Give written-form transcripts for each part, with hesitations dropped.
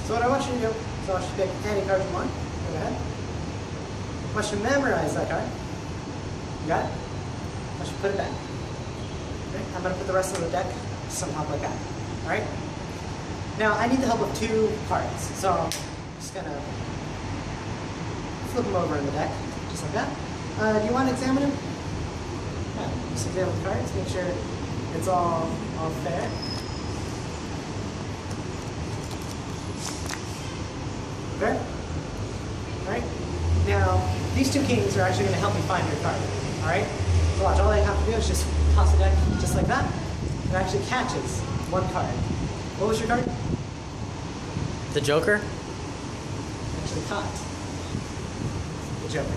So what I want you to do is I want you to pick any card you want. Go ahead. I want you to memorize that card. You got it? I want you to put it back. Okay. I'm going to put the rest of the deck somehow like that. Alright? Now I need the help of two cards. So I'm just going to flip them over in the deck. Just like that. Do you want to examine them? Yeah. Just examine the cards. Make sure it's all fair. Fair? Alright? Now, these two kings are actually going to help me find your card. Alright? So watch, all I have to do is just toss the deck just like that. It actually catches one card. What was your card? The Joker? Actually caught the Joker.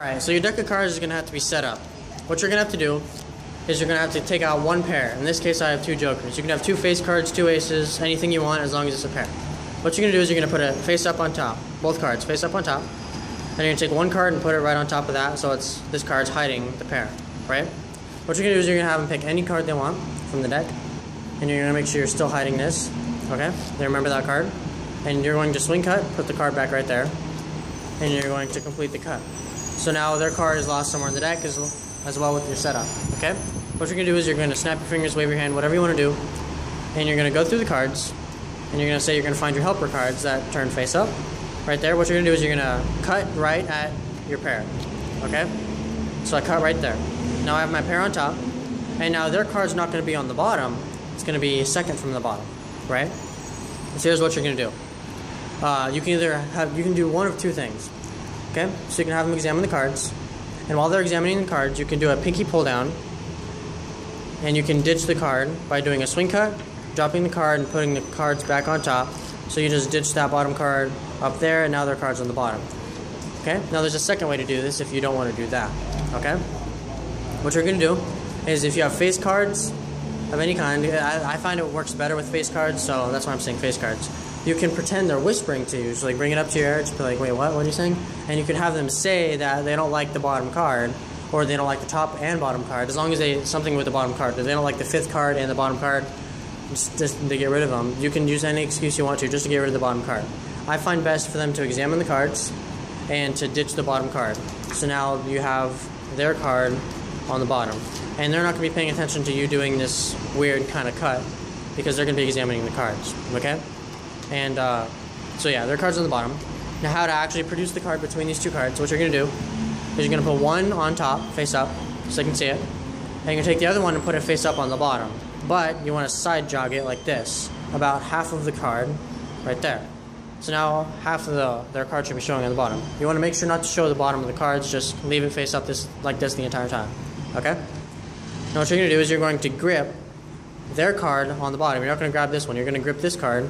Alright, so your deck of cards is going to have to be set up. What you're going to have to do is you're going to have to take out one pair. In this case, I have two Jokers. You can have two face cards, two aces, anything you want as long as it's a pair. What you're going to do is you're going to put it face up on top. Both cards face up on top. And you're going to take one card and put it right on top of that so it's this card's hiding the pair, right? What you're going to do is you're going to have them pick any card they want from the deck. And you're going to make sure you're still hiding this, okay? They remember that card. And you're going to swing cut, put the card back right there. And you're going to complete the cut. So now their card is lost somewhere in the deck as well with your setup, okay? What you're going to do is you're going to snap your fingers, wave your hand, whatever you want to do. And you're going to go through the cards. And you're going to say you're going to find your helper cards that turn face up. Right there. What you're going to do is you're going to cut right at your pair, okay? So I cut right there. Now I have my pair on top. And now their card's not going to be on the bottom. It's going to be second from the bottom, right? So here's what you're going to do. You can do one of two things. Okay, so you can have them examine the cards, and while they're examining the cards, you can do a pinky pull down, and you can ditch the card by doing a swing cut, dropping the card, and putting the cards back on top. So you just ditch that bottom card up there, and now their card's on the bottom. Okay, now there's a second way to do this if you don't want to do that. Okay, what you're going to do is if you have face cards of any kind, I find it works better with face cards, so that's why I'm saying face cards. You can pretend they're whispering to you, so like bring it up to your ear, just be like, wait, what are you saying? And you can have them say that they don't like the bottom card, or they don't like the top and bottom card, as long as they something with the bottom card. If they don't like the fifth card and the bottom card, just to get rid of them. You can use any excuse you want to just to get rid of the bottom card. I find best for them to examine the cards and to ditch the bottom card. So now you have their card on the bottom. And they're not going to be paying attention to you doing this weird kind of cut, because they're going to be examining the cards, okay? And so yeah, their card's on the bottom. Now how to actually produce the card between these two cards, what you're going to do is you're going to put one on top, face up, so they can see it. And you're going to take the other one and put it face up on the bottom. But you want to side jog it like this, about half of the card right there. So now half of their card should be showing on the bottom. You want to make sure not to show the bottom of the cards, just leave it face up like this the entire time. Okay? Now what you're going to do is you're going to grip their card on the bottom. You're not going to grab this one, you're going to grip this card.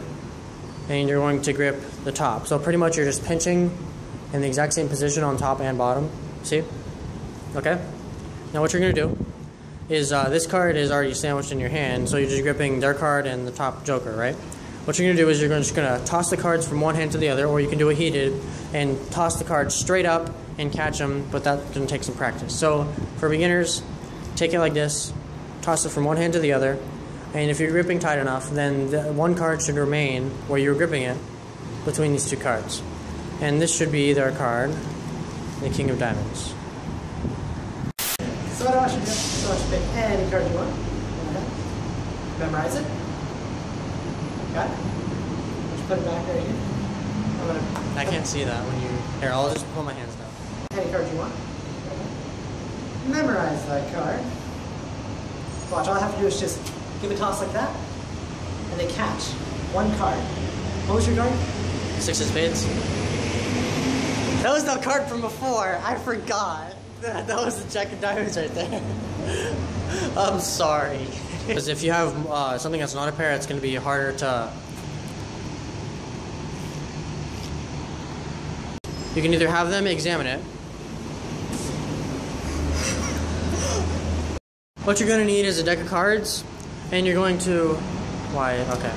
And you're going to grip the top. So pretty much you're just pinching in the exact same position on top and bottom. See? Okay? Now what you're going to do is this card is already sandwiched in your hand, so you're just gripping their card and the top Joker, right? What you're going to do is you're just going to toss the cards from one hand to the other, or you can do what he did and toss the cards straight up and catch them, but that's going to take some practice. So for beginners, take it like this, toss it from one hand to the other. And if you're gripping tight enough, then one card should remain where you're gripping it between these two cards. And this should be their card, the King of Diamonds. So what I want you to do is I want you to pick any card you want. Memorize it. Got it? Just put it back right here. I can't see that when you... Here, I'll just pull my hands down. Any card you want. Memorize that card. Watch, all I have to do is just give a toss like that, and they catch one card. What was your card? Six of Spades. That was the card from before. I forgot. That was the Jack of Diamonds right there. I'm sorry. Because if you have something that's not a pair, it's going to be harder to... You can either have them examine it. What you're going to need is a deck of cards. And you're going to... Why? Okay.